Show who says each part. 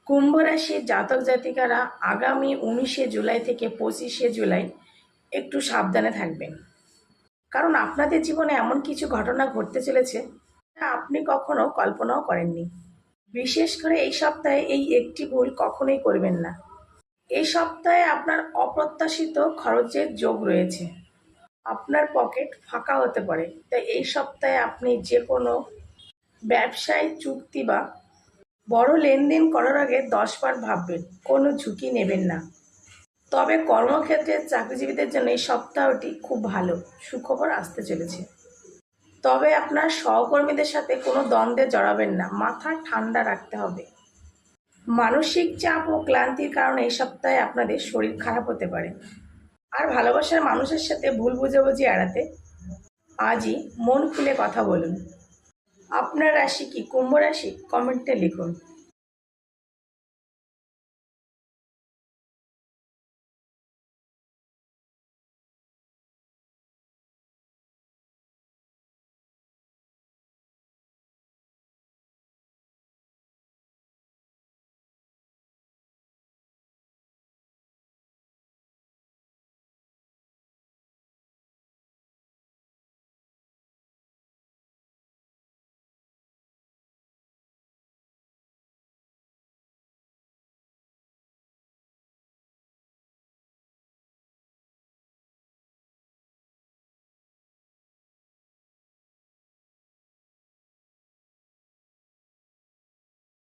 Speaker 1: কুম্ভ রাশির জাতক জাতিকারা আগামী 19শে জুলাই থেকে 25শে জুলাই একটু সাবধানে থাকবেন, কারণ আপনাদের জীবনে এমন কিছু ঘটনা ঘটতে চলেছে যা আপনি কখনো কল্পনাও করেননি। বিশেষ করে এই সপ্তাহে এই একটি ভুল কখনোই করবেন না। এই সপ্তাহে আপনার অপ্রত্যাশিত খরচের যোগ রয়েছে, আপনার পকেট ফাঁকা হতে পারে। তাই এই সপ্তাহে আপনি যে কোনো ব্যবসায় চুক্তি বা বড় লেনদেন করার আগে 10বার ভাববেন, কোনো ঝুঁকি নেবেন না। তবে কর্মক্ষেত্রে চাকরিজীবীদের জন্য এই সপ্তাহটি খুব ভালো, সুখবর আসতে চলেছে। তবে আপনার সহকর্মীদের সাথে কোনো দ্বন্দ্বে জড়াবেন না, মাথা ঠান্ডা রাখতে হবে। মানসিক চাপ ও ক্লান্তির কারণে এই সপ্তাহে আপনাদের শরীর খারাপ হতে পারে। আর ভালোবাসার মানুষের সাথে ভুল বোঝাবুঝি এড়াতে আজই মন খুলে কথা বলুন। আপনার রাশি কি কুম্ভ রাশি? কমেন্টে লিখুন।